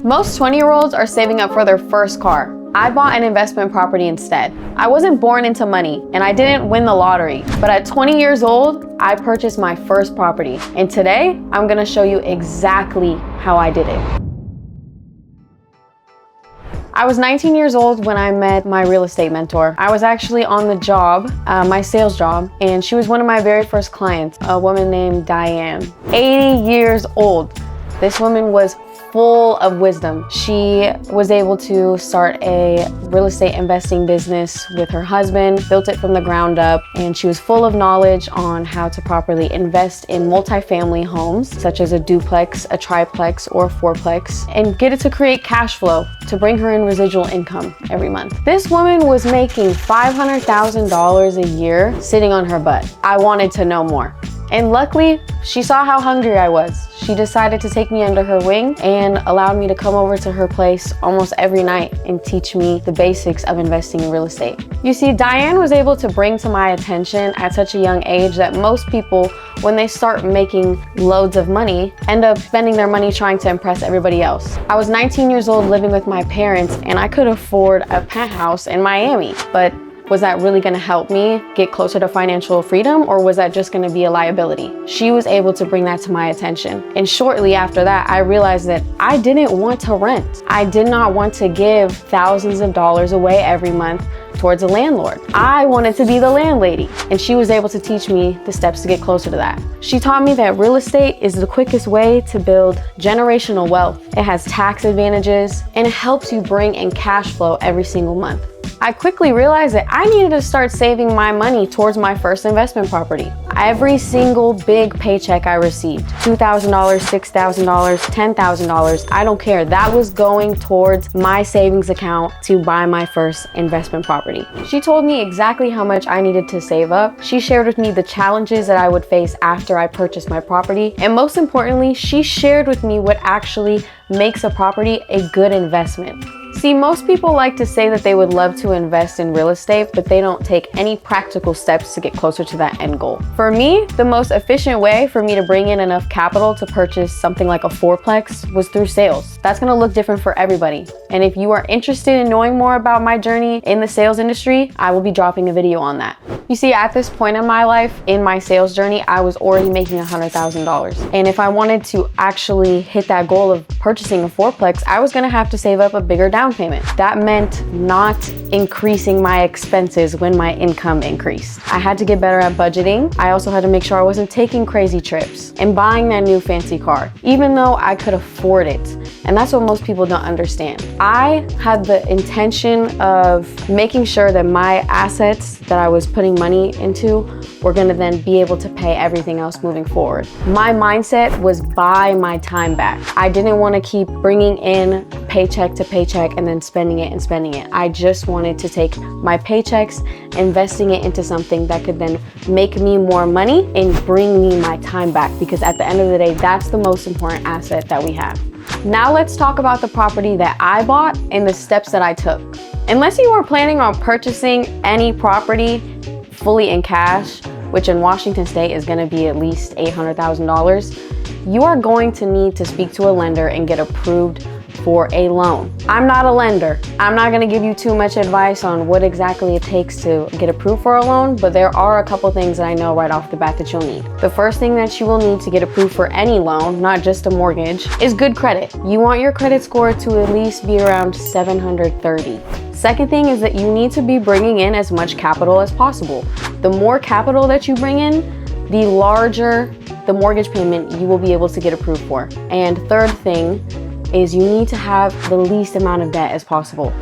Most 20-year-olds are saving up for their first car. I bought an investment property instead. I wasn't born into money and I didn't win the lottery, but at 20 years old, I purchased my first property. And today, I'm gonna show you exactly how I did it. I was 19 years old when I met my real estate mentor. I was actually on the job, my sales job, and she was one of my very first clients, a woman named Diane, 80 years old. This woman was full of wisdom. She was able to start a real estate investing business with her husband, built it from the ground up, and she was full of knowledge on how to properly invest in multifamily homes, such as a duplex, a triplex, or a fourplex, and get it to create cash flow to bring her in residual income every month. This woman was making $500,000 a year sitting on her butt. I wanted to know more. And luckily, she saw how hungry I was. She decided to take me under her wing and allowed me to come over to her place almost every night and teach me the basics of investing in real estate. You see, Diane was able to bring to my attention at such a young age that most people, when they start making loads of money, end up spending their money trying to impress everybody else. I was 19 years old living with my parents and I could afford a penthouse in Miami, but was that really gonna help me get closer to financial freedom, or was that just gonna be a liability? She was able to bring that to my attention. And shortly after that, I realized that I didn't want to rent. I did not want to give thousands of dollars away every month towards a landlord. I wanted to be the landlady, and she was able to teach me the steps to get closer to that. She taught me that real estate is the quickest way to build generational wealth. It has tax advantages, and it helps you bring in cash flow every single month. I quickly realized that I needed to start saving my money towards my first investment property. Every single big paycheck I received, $2,000, $6,000, $10,000, I don't care. That was going towards my savings account to buy my first investment property. She told me exactly how much I needed to save up. She shared with me the challenges that I would face after I purchased my property. And most importantly, she shared with me what actually makes a property a good investment. See, most people like to say that they would love to invest in real estate, but they don't take any practical steps to get closer to that end goal. For me, the most efficient way for me to bring in enough capital to purchase something like a fourplex was through sales. That's gonna look different for everybody. And if you are interested in knowing more about my journey in the sales industry, I will be dropping a video on that. You see, at this point in my life, in my sales journey, I was already making $100,000. And if I wanted to actually hit that goal of purchasing a fourplex, I was gonna have to save up a bigger down payment. That meant not increasing my expenses when my income increased. I had to get better at budgeting. I also had to make sure I wasn't taking crazy trips and buying that new fancy car, even though I could afford it. And that's what most people don't understand. I had the intention of making sure that my assets that I was putting money into were gonna then be able to pay everything else moving forward. My mindset was buy my time back. I didn't wanna keep bringing in paycheck to paycheck and then spending it and spending it. I just wanted to take my paychecks, investing it into something that could then make me more money and bring me my time back, because at the end of the day, that's the most important asset that we have. Now let's talk about the property that I bought and the steps that I took. Unless you are planning on purchasing any property fully in cash, which in Washington State is gonna be at least $800,000, you are going to need to speak to a lender and get approved for a loan. I'm not a lender. I'm not gonna give you too much advice on what exactly it takes to get approved for a loan, but there are a couple things that I know right off the bat that you'll need. The first thing that you will need to get approved for any loan, not just a mortgage, is good credit. You want your credit score to at least be around 730. Second thing is that you need to be bringing in as much capital as possible. The more capital that you bring in, the larger the mortgage payment you will be able to get approved for. And third thing is you need to have the least amount of debt as possible.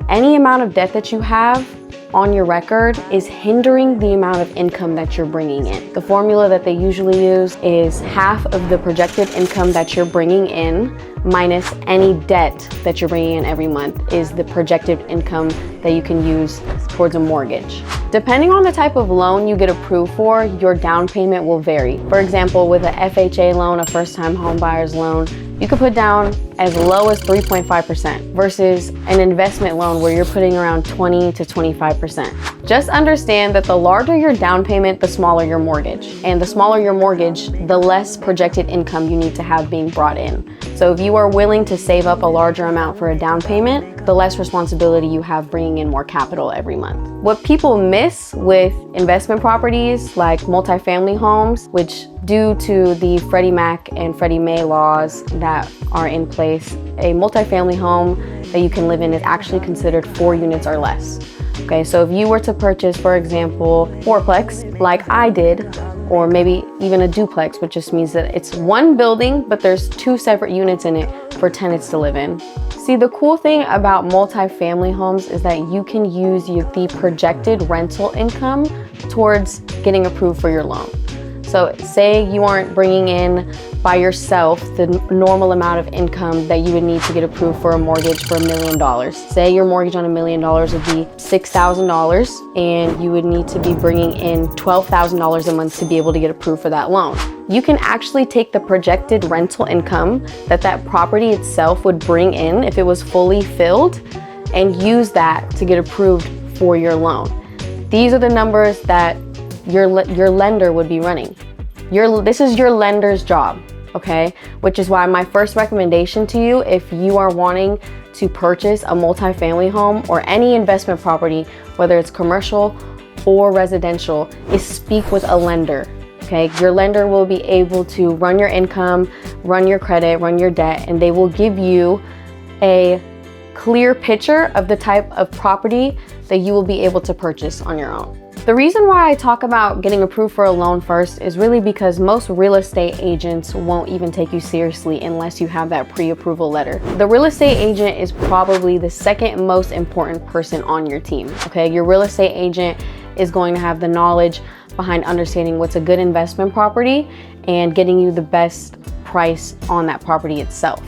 Any amount of debt that you have on your record is hindering the amount of income that you're bringing in. The formula that they usually use is half of the projected income that you're bringing in minus any debt that you're bringing in every month is the projected income that you can use towards a mortgage. Depending on the type of loan you get approved for, your down payment will vary. For example, with a FHA loan, a first-time home buyer's loan, you could put down as low as 3.5% versus an investment loan where you're putting around 20 to 25%. Just understand that the larger your down payment, the smaller your mortgage. And the smaller your mortgage, the less projected income you need to have being brought in. So if you are willing to save up a larger amount for a down payment, the less responsibility you have bringing in more capital every month. What people miss with investment properties like multifamily homes, which due to the Freddie Mac and Freddie Mae laws that are in place, a multifamily home that you can live in is actually considered 4 units or less. Okay, so if you were to purchase, for example, fourplex like I did, or maybe even a duplex, which just means that it's one building, but there's 2 separate units in it for tenants to live in. See, the cool thing about multifamily homes is that you can use the projected rental income towards getting approved for your loan. So say you aren't bringing in by yourself the normal amount of income that you would need to get approved for a mortgage for $1 million. Say your mortgage on $1 million would be $6,000 and you would need to be bringing in $12,000 a month to be able to get approved for that loan. You can actually take the projected rental income that property itself would bring in if it was fully filled and use that to get approved for your loan. These are the numbers that your lender would be running. This is your lender's job, okay? Which is why my first recommendation to you, if you are wanting to purchase a multifamily home or any investment property, whether it's commercial or residential, is speak with a lender, okay? Your lender will be able to run your income, run your credit, run your debt, and they will give you a clear picture of the type of property that you will be able to purchase on your own. The reason why I talk about getting approved for a loan first is really because most real estate agents won't even take you seriously unless you have that pre-approval letter. The real estate agent is probably the second most important person on your team, okay? Your real estate agent is going to have the knowledge behind understanding what's a good investment property and getting you the best price on that property itself.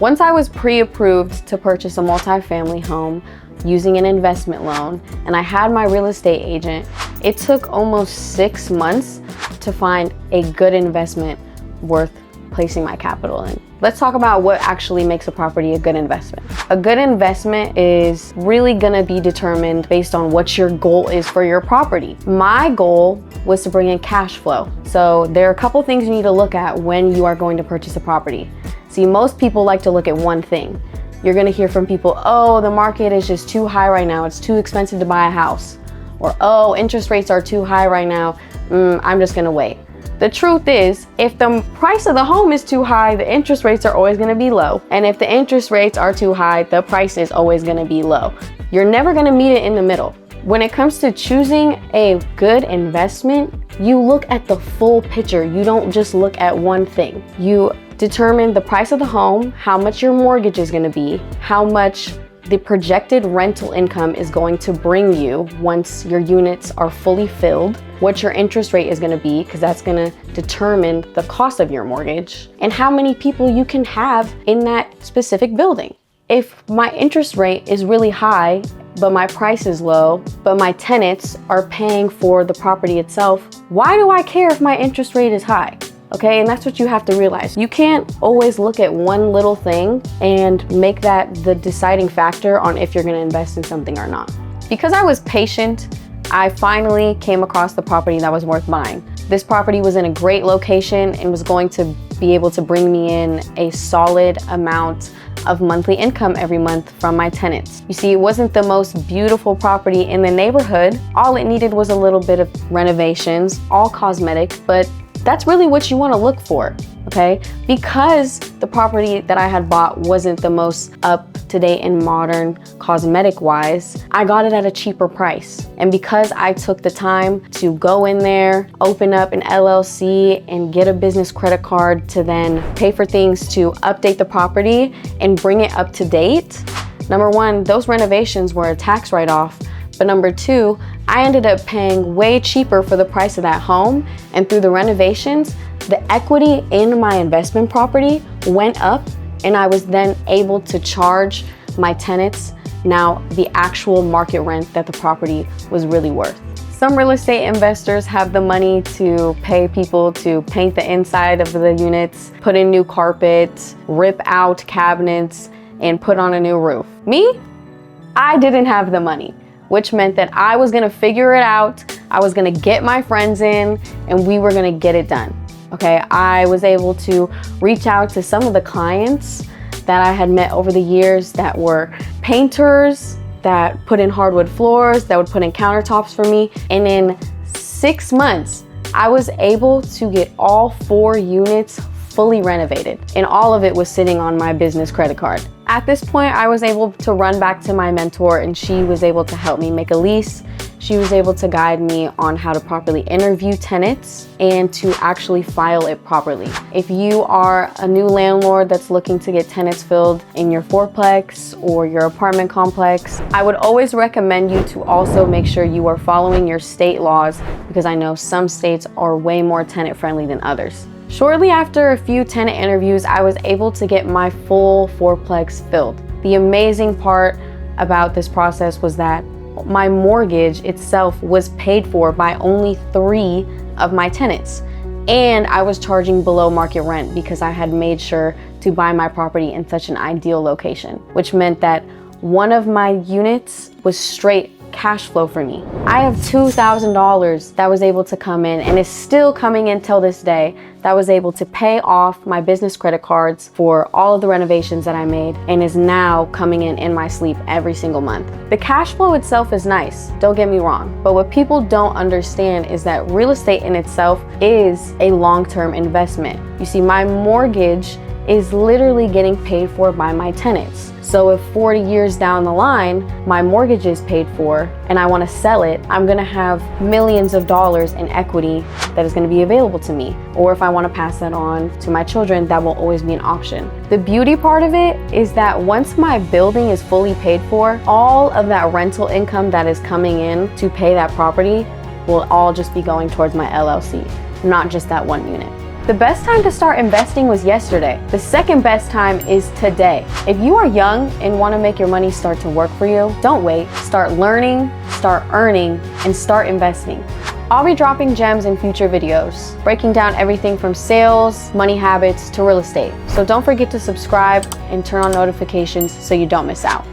Once I was pre-approved to purchase a multifamily home using an investment loan, and I had my real estate agent, it took almost 6 months to find a good investment worth placing my capital in. Let's talk about what actually makes a property a good investment. A good investment is really gonna be determined based on what your goal is for your property. My goal was to bring in cash flow. So there are a couple things you need to look at when you are going to purchase a property. See, most people like to look at one thing. You're gonna hear from people, oh, the market is just too high right now. It's too expensive to buy a house. Or, oh, interest rates are too high right now. I'm just gonna wait. The truth is, if the price of the home is too high, the interest rates are always gonna be low. And if the interest rates are too high, the price is always gonna be low. You're never gonna meet it in the middle. When it comes to choosing a good investment, you look at the full picture. You don't just look at one thing. You determine the price of the home, how much your mortgage is going to be, how much the projected rental income is going to bring you once your units are fully filled, what your interest rate is going to be, because that's going to determine the cost of your mortgage, and how many people you can have in that specific building. If my interest rate is really high, but my price is low, but my tenants are paying for the property itself, why do I care if my interest rate is high? Okay, and that's what you have to realize. You can't always look at one little thing and make that the deciding factor on if you're gonna invest in something or not. Because I was patient, I finally came across the property that was worth buying. This property was in a great location and was going to be able to bring me in a solid amount of monthly income every month from my tenants. You see, it wasn't the most beautiful property in the neighborhood. All it needed was a little bit of renovations, all cosmetic, but that's really what you want to look for, okay? Because the property that I had bought wasn't the most up-to-date and modern cosmetic-wise, I got it at a cheaper price. And because I took the time to go in there, open up an LLC, and get a business credit card to then pay for things to update the property and bring it up to date, number one, those renovations were a tax write-off. But number two, I ended up paying way cheaper for the price of that home, and through the renovations, the equity in my investment property went up, and I was then able to charge my tenants now the actual market rent that the property was really worth. Some real estate investors have the money to pay people to paint the inside of the units, put in new carpets, rip out cabinets, and put on a new roof. Me? I didn't have the money, which meant that I was gonna figure it out. I was gonna get my friends in and we were gonna get it done. Okay, I was able to reach out to some of the clients that I had met over the years that were painters, that put in hardwood floors, that would put in countertops for me. And in 6 months, I was able to get all 4 units fully renovated. And all of it was sitting on my business credit card. At this point, I was able to run back to my mentor and she was able to help me make a lease. She was able to guide me on how to properly interview tenants and to actually file it properly. If you are a new landlord that's looking to get tenants filled in your fourplex or your apartment complex, I would always recommend you to also make sure you are following your state laws, because I know some states are way more tenant friendly than others. Shortly after a few tenant interviews, I was able to get my full fourplex filled. The amazing part about this process was that my mortgage itself was paid for by only 3 of my tenants. And I was charging below market rent because I had made sure to buy my property in such an ideal location, which meant that one of my units was straight cash flow for me. I have $2,000 that was able to come in and is still coming in till this day, that was able to pay off my business credit cards for all of the renovations that I made and is now coming in my sleep every single month. The cash flow itself is nice, don't get me wrong, but what people don't understand is that real estate in itself is a long-term investment. You see, my mortgage is literally getting paid for by my tenants. So if 40 years down the line, my mortgage is paid for and I want to sell it, I'm going to have millions of dollars in equity that is going to be available to me. Or if I want to pass that on to my children, that will always be an option. The beauty part of it is that once my building is fully paid for, all of that rental income that is coming in to pay that property will all just be going towards my LLC, not just that one unit. The best time to start investing was yesterday. The second best time is today. If you are young and want to make your money start to work for you, don't wait. Start learning, start earning, and start investing. I'll be dropping gems in future videos, breaking down everything from sales, money habits, to real estate. So don't forget to subscribe and turn on notifications so you don't miss out.